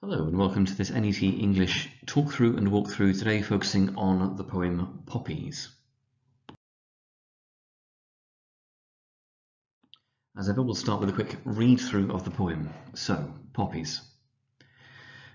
Hello and welcome to this NET English talk through and walk through, today focusing on the poem Poppies. As ever, we'll start with a quick read through of the poem. So, Poppies.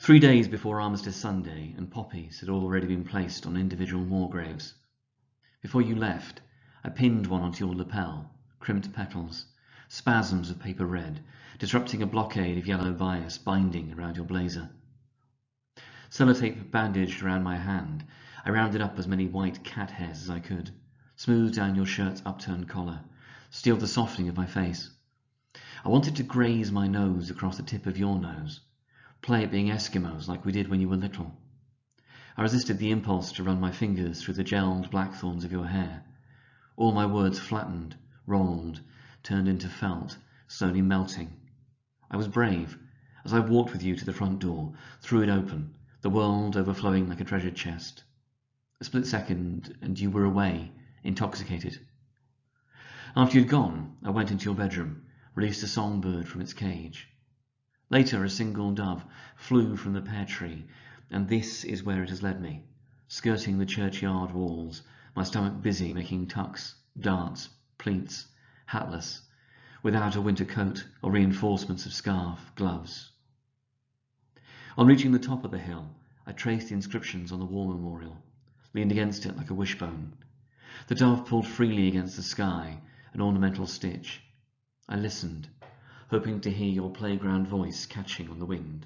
3 days before Armistice Sunday, and poppies had already been placed on individual war graves. Before you left, I pinned one onto your lapel, crimped petals, spasms of paper red, disrupting a blockade of yellow bias binding around your blazer. Sellotape bandaged around my hand, I rounded up as many white cat hairs as I could, smoothed down your shirt's upturned collar, steeled the softening of my face. I wanted to graze my nose across the tip of your nose, play at being Eskimos like we did when you were little. I resisted the impulse to run my fingers through the gelled blackthorns of your hair. All my words flattened, rolled, turned into felt, slowly melting. I was brave, as I walked with you to the front door, threw it open, the world overflowing like a treasure chest. A split second, and you were away, intoxicated. After you'd gone, I went into your bedroom, released a songbird from its cage. Later, a single dove flew from the pear tree, and this is where it has led me, skirting the churchyard walls, my stomach busy making tucks, darts, pleats, hatless, without a winter coat or reinforcements of scarf, gloves. On reaching the top of the hill, I traced the inscriptions on the war memorial, leaned against it like a wishbone. The dove pulled freely against the sky, an ornamental stitch. I listened, hoping to hear your playground voice catching on the wind.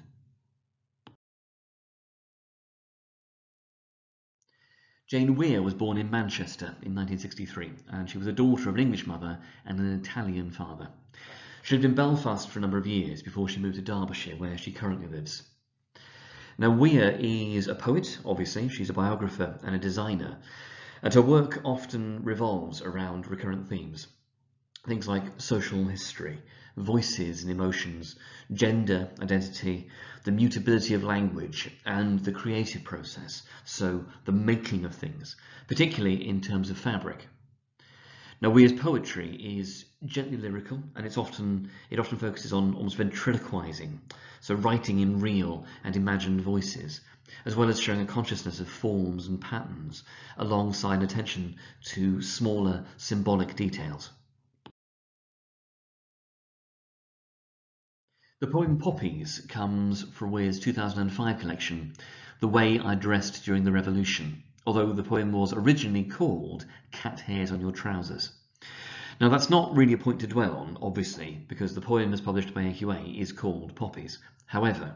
Jane Weir was born in Manchester in 1963, and she was a daughter of an English mother and an Italian father. She lived in Belfast for a number of years before she moved to Derbyshire, where she currently lives. Now, Weir is a poet, obviously. She's a biographer and a designer, and her work often revolves around recurrent themes. Things like social history, voices and emotions, gender identity, the mutability of language, and the creative process, so the making of things, particularly in terms of fabric. Now, Weir's poetry is gently lyrical, and it often focuses on almost ventriloquizing, so writing in real and imagined voices, as well as showing a consciousness of forms and patterns, alongside an attention to smaller symbolic details. The poem Poppies comes from Weir's 2005 collection, The Way I Dressed During the Revolution, although the poem was originally called Cat Hairs on Your Trousers. Now, that's not really a point to dwell on, obviously, because the poem as published by AQA is called Poppies. However,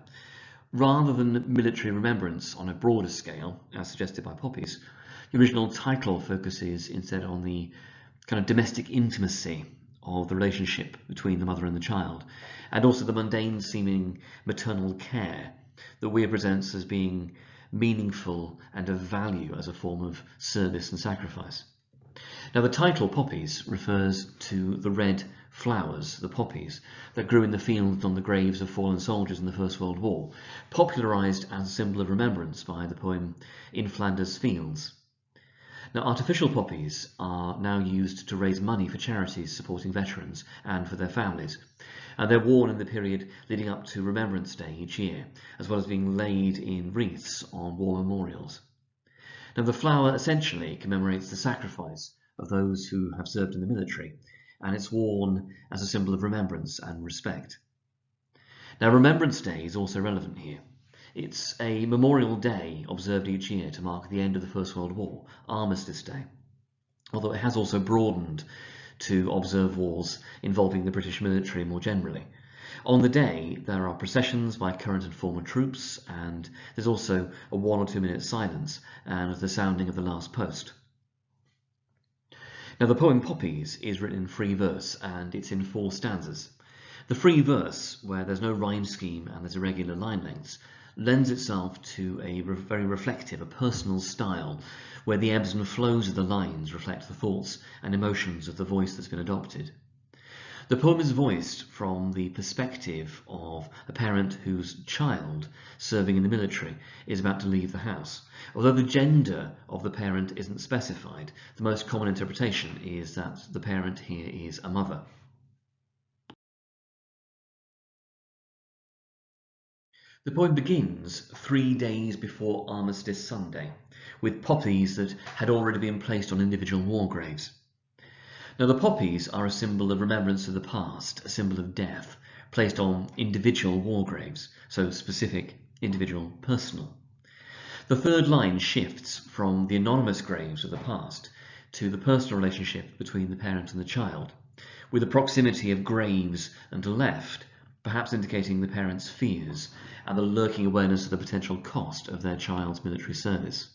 rather than military remembrance on a broader scale, as suggested by Poppies, the original title focuses instead on the kind of domestic intimacy of the relationship between the mother and the child, and also the mundane seeming maternal care that Weir presents as being meaningful and of value as a form of service and sacrifice. Now, the title Poppies refers to the red flowers, the poppies, that grew in the fields on the graves of fallen soldiers in the First World War, popularised as a symbol of remembrance by the poem In Flanders Fields. Now, artificial poppies are now used to raise money for charities supporting veterans and for their families, and they're worn in the period leading up to Remembrance Day each year, as well as being laid in wreaths on war memorials. Now, the flower essentially commemorates the sacrifice of those who have served in the military, and it's worn as a symbol of remembrance and respect. Now, Remembrance Day is also relevant here. It's a memorial day observed each year to mark the end of the First World War, Armistice Day, although it has also broadened to observe wars involving the British military more generally. On the day, there are processions by current and former troops, and there's also a 1 or 2 minute silence and the sounding of the last post. Now, the poem Poppies is written in free verse, and it's in 4 stanzas. The free verse, where there's no rhyme scheme and there's irregular line lengths, lends itself to a very reflective, a personal style, where the ebbs and flows of the lines reflect the thoughts and emotions of the voice that's been adopted. The poem is voiced from the perspective of a parent whose child, serving in the military, is about to leave the house. Although the gender of the parent isn't specified, the most common interpretation is that the parent here is a mother. The poem begins 3 days before Armistice Sunday, with poppies that had already been placed on individual war graves. Now, the poppies are a symbol of remembrance of the past, a symbol of death, placed on individual war graves, so specific, individual, personal. The third line shifts from the anonymous graves of the past to the personal relationship between the parent and the child, with the proximity of graves and left, perhaps indicating the parent's fears and the lurking awareness of the potential cost of their child's military service.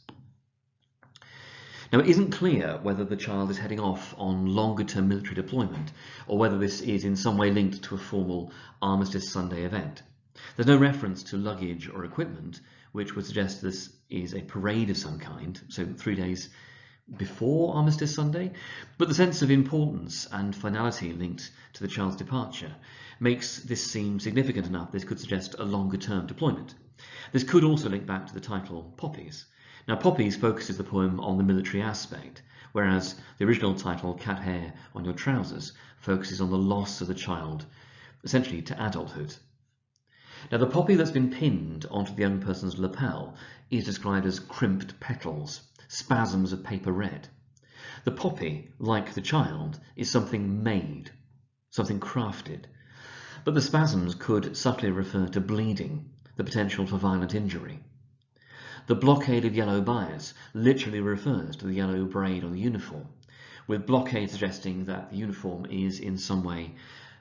Now, it isn't clear whether the child is heading off on longer-term military deployment or whether this is in some way linked to a formal Armistice Sunday event. There's no reference to luggage or equipment, which would suggest this is a parade of some kind, so 3 days before Armistice Sunday, but the sense of importance and finality linked to the child's departure makes this seem significant enough this could suggest a longer-term deployment. This could also link back to the title Poppies. Now, Poppies focuses the poem on the military aspect, whereas the original title, Cat Hair on Your Trousers, focuses on the loss of the child, essentially to adulthood. Now, the poppy that's been pinned onto the young person's lapel is described as crimped petals, spasms of paper red. The poppy, like the child, is something made, something crafted, but the spasms could subtly refer to bleeding, the potential for violent injury. The blockaded yellow bias literally refers to the yellow braid on the uniform, with blockade suggesting that the uniform is in some way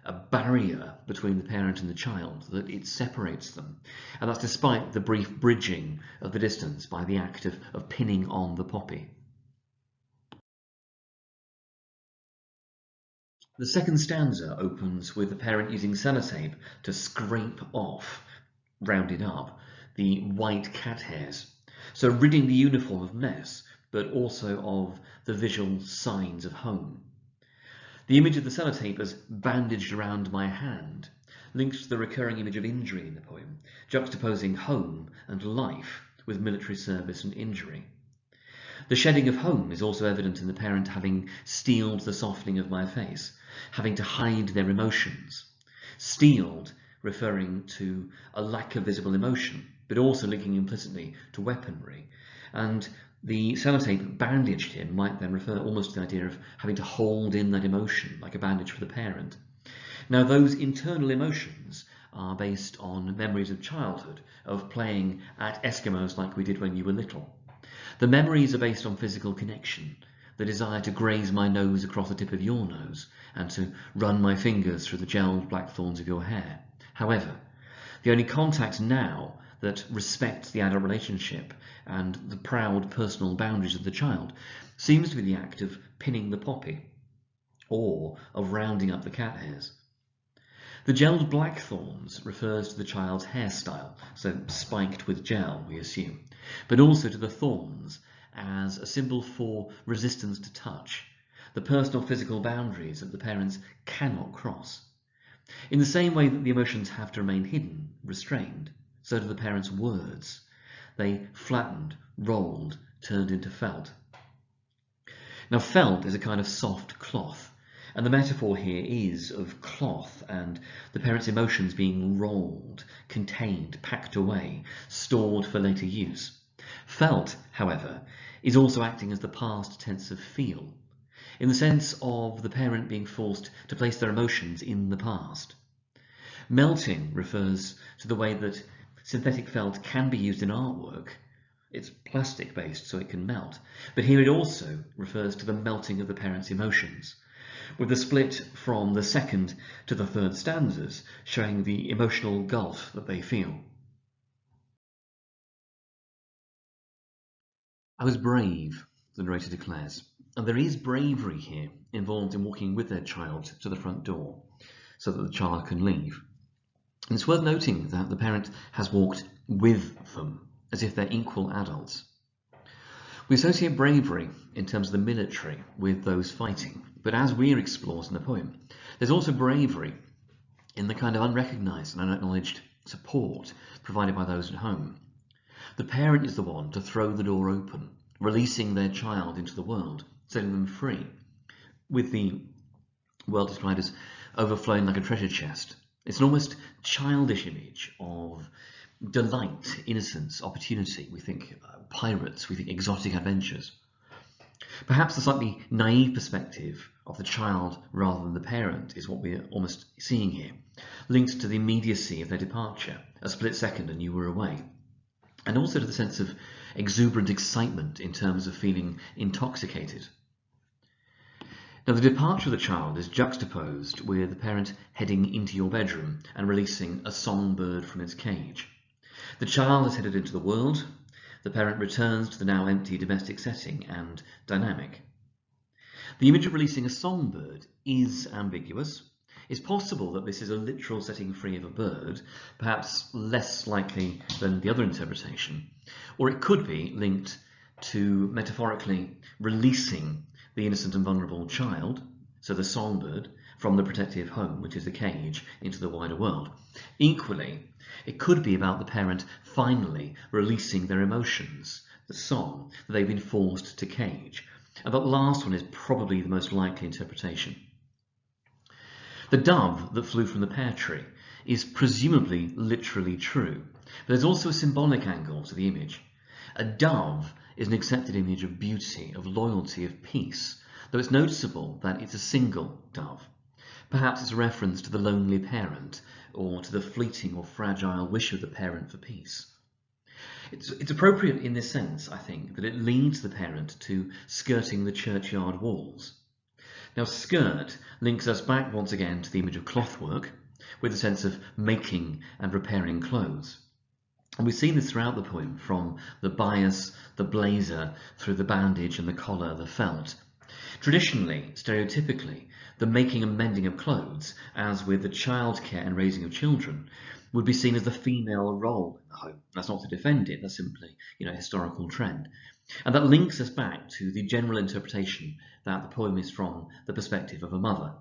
a barrier between the parent and the child, that it separates them, and that's despite the brief bridging of the distance by the act of pinning on the poppy. The second stanza opens with the parent using sellotape to scrape off, rounded up, the white cat hairs, so ridding the uniform of mess, but also of the visual signs of home. The image of the sellotape as bandaged around my hand links to the recurring image of injury in the poem, juxtaposing home and life with military service and injury. The shedding of home is also evident in the parent having steeled the softening of my face, having to hide their emotions. Steeled referring to a lack of visible emotion, but also linking implicitly to weaponry. And the sellotape bandaged him might then refer almost to the idea of having to hold in that emotion, like a bandage for the parent. Now, those internal emotions are based on memories of childhood, of playing at Eskimos like we did when you were little. The memories are based on physical connection, the desire to graze my nose across the tip of your nose, and to run my fingers through the gelled black thorns of your hair. However, the only contact now that respects the adult relationship and the proud personal boundaries of the child seems to be the act of pinning the poppy, or of rounding up the cat hairs. The gelled blackthorns refers to the child's hairstyle, so spiked with gel, we assume, but also to the thorns as a symbol for resistance to touch, the personal physical boundaries that the parents cannot cross. In the same way that the emotions have to remain hidden, restrained, so do the parents' words. They flattened, rolled, turned into felt. Now, felt is a kind of soft cloth, and the metaphor here is of cloth and the parents' emotions being rolled, contained, packed away, stored for later use. Felt, however, is also acting as the past tense of feel, in the sense of the parent being forced to place their emotions in the past. Melting refers to the way that synthetic felt can be used in artwork. It's plastic based, so it can melt, but here it also refers to the melting of the parent's emotions, with the split from the second to the third stanzas showing the emotional gulf that they feel. I was brave, the narrator declares, and there is bravery here involved in walking with their child to the front door so that the child can leave. And it's worth noting that the parent has walked with them as if they're equal adults. We associate bravery in terms of the military with those fighting, but as Weir explores in the poem, there's also bravery in the kind of unrecognised and unacknowledged support provided by those at home. The parent is the one to throw the door open, releasing their child into the world, setting them free, with the world described as overflowing like a treasure chest. It's an almost childish image of delight, innocence, opportunity. We think pirates, we think exotic adventures. Perhaps the slightly naive perspective of the child rather than the parent is what we're almost seeing here, linked to the immediacy of their departure, a split second and you were away, and also to the sense of exuberant excitement in terms of feeling intoxicated. Now, the departure of the child is juxtaposed with the parent heading into your bedroom and releasing a songbird from its cage. The child has headed into the world. The parent returns to the now empty domestic setting and dynamic. The image of releasing a songbird is ambiguous. It's possible that this is a literal setting free of a bird, perhaps less likely than the other interpretation, or it could be linked to metaphorically releasing the innocent and vulnerable child, so the songbird, from the protective home, which is the cage, into the wider world. Equally, it could be about the parent finally releasing their emotions, the song that they've been forced to cage. And that last one is probably the most likely interpretation. The dove that flew from the pear tree is presumably literally true, but there's also a symbolic angle to the image. A dove is an accepted image of beauty, of loyalty, of peace, though it's noticeable that it's a single dove. Perhaps it's a reference to the lonely parent, or to the fleeting or fragile wish of the parent for peace. It's appropriate in this sense, I think, that it leads the parent to skirting the churchyard walls. Now, skirt links us back once again to the image of clothwork, with a sense of making and repairing clothes. And we see this throughout the poem, from the bias, the blazer, through the bandage and the collar, the felt. Traditionally, stereotypically, the making and mending of clothes, as with the childcare and raising of children, would be seen as the female role in the home. That's not to defend it, that's simply, a historical trend. And that links us back to the general interpretation that the poem is from the perspective of a mother.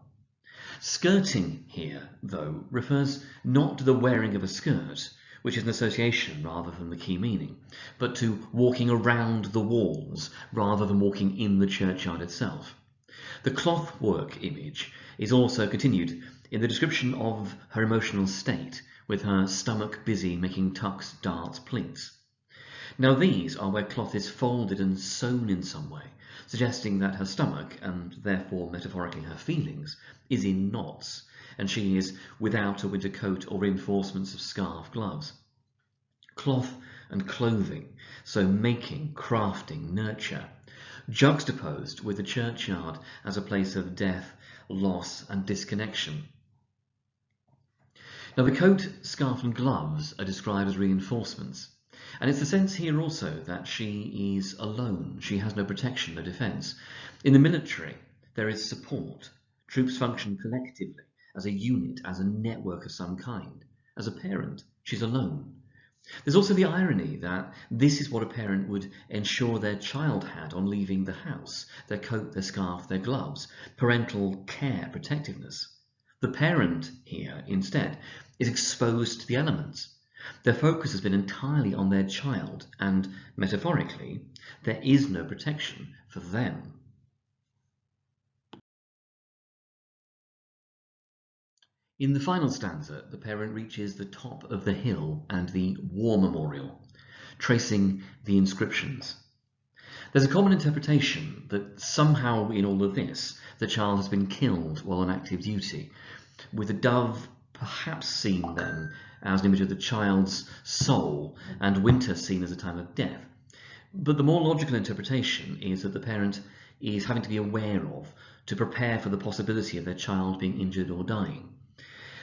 Skirting here, though, refers not to the wearing of a skirt, which is an association rather than the key meaning, but to walking around the walls rather than walking in the churchyard itself. The clothwork image is also continued in the description of her emotional state, with her stomach busy making tucks, darts, pleats. Now these are where cloth is folded and sewn in some way, suggesting that her stomach, and therefore metaphorically her feelings, is in knots, and she is without a winter coat or reinforcements of scarf, gloves. Cloth and clothing, so making, crafting, nurture, juxtaposed with the churchyard as a place of death, loss and disconnection. Now the coat, scarf and gloves are described as reinforcements, and it's the sense here also that she is alone, she has no protection, no defence. In the military there is support, troops function collectively, as a unit, as a network of some kind. As a parent, she's alone. There's also the irony that this is what a parent would ensure their child had on leaving the house: their coat, their scarf, their gloves, parental care, protectiveness. The parent here, instead, is exposed to the elements. Their focus has been entirely on their child, and, metaphorically, there is no protection for them. In the final stanza, the parent reaches the top of the hill and the war memorial, tracing the inscriptions. There's a common interpretation that somehow in all of this, the child has been killed while on active duty, with the dove perhaps seen then as an image of the child's soul, and winter seen as a time of death. But the more logical interpretation is that the parent is having to be aware of, to prepare for the possibility of their child being injured or dying.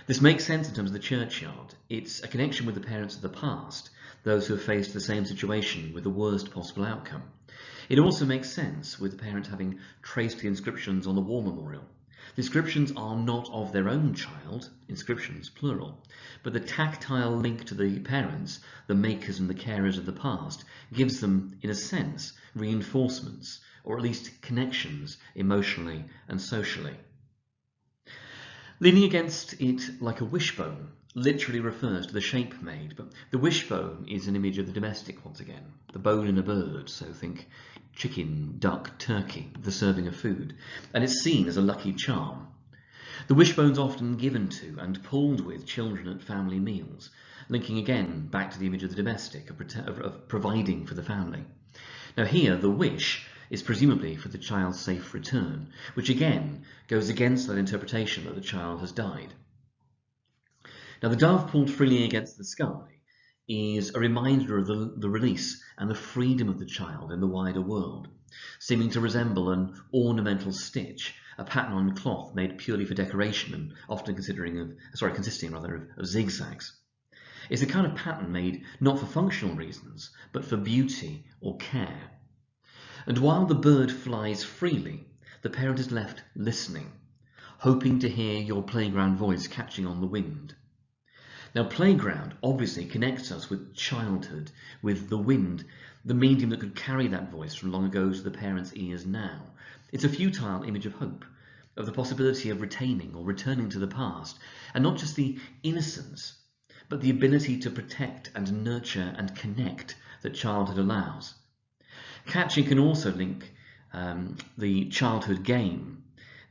This makes sense in terms of the churchyard. It's a connection with the parents of the past, those who have faced the same situation with the worst possible outcome. It also makes sense with the parent having traced the inscriptions on the war memorial. The inscriptions are not of their own child, inscriptions plural, but the tactile link to the parents, the makers and the carers of the past, gives them, in a sense, reinforcements, or at least connections emotionally and socially. Leaning against it like a wishbone literally refers to the shape made, but the wishbone is an image of the domestic once again, the bone in a bird, so think chicken, duck, turkey, the serving of food, and it's seen as a lucky charm. The wishbone's often given to and pulled with children at family meals, linking again back to the image of the domestic, of providing for the family. Now here, the wish is presumably for the child's safe return, which again goes against that interpretation that the child has died. Now the dove pulled freely against the sky is a reminder of the release and the freedom of the child in the wider world, seeming to resemble an ornamental stitch, a pattern on cloth made purely for decoration and often consisting of zigzags. It's a kind of pattern made not for functional reasons, but for beauty or care. And while the bird flies freely, the parent is left listening, hoping to hear your playground voice catching on the wind. Now, playground obviously connects us with childhood, with the wind, the medium that could carry that voice from long ago to the parent's ears now. It's a futile image of hope, of the possibility of retaining or returning to the past, and not just the innocence, but the ability to protect and nurture and connect that childhood allows. Catching can also link the childhood game,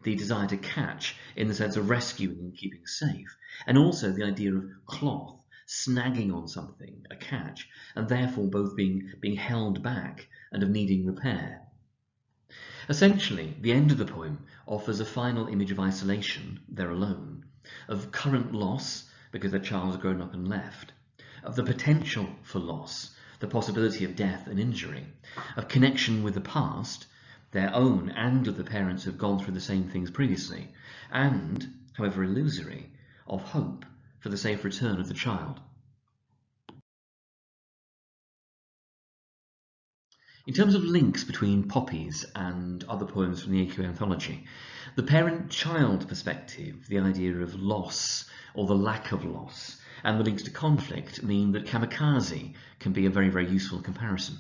the desire to catch in the sense of rescuing and keeping safe, and also the idea of cloth, snagging on something, a catch, and therefore both being held back and of needing repair. Essentially, the end of the poem offers a final image of isolation, they're alone, of current loss, because their child has grown up and left, of the potential for loss, the possibility of death and injury, of connection with the past, their own and of the parents who have gone through the same things previously, and, however illusory, of hope for the safe return of the child. In terms of links between Poppies and other poems from the AQA Anthology, the parent-child perspective, the idea of loss or the lack of loss, and the links to conflict mean that Kamikaze can be a very, very useful comparison.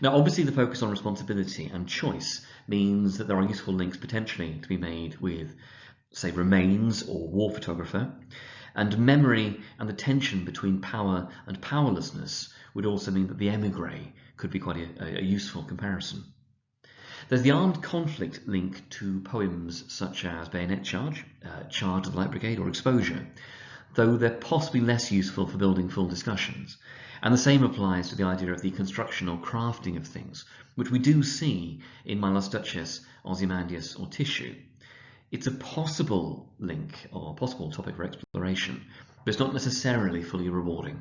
Now, obviously, the focus on responsibility and choice means that there are useful links potentially to be made with, say, Remains or War Photographer, and memory and the tension between power and powerlessness would also mean that the emigre could be quite a useful comparison. There's the armed conflict link to poems such as Bayonet Charge, Charge of the Light Brigade, or Exposure, though they're possibly less useful for building full discussions. And the same applies to the idea of the construction or crafting of things, which we do see in My Lost Duchess, Ozymandias, or Tissue. It's a possible link or possible topic for exploration, but it's not necessarily fully rewarding.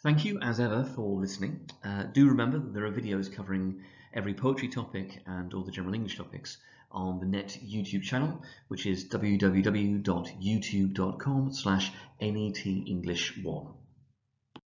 Thank you, as ever, for listening. Do remember that there are videos covering every poetry topic and all the general English topics on the NET YouTube channel, which is www.youtube.com/netenglish1.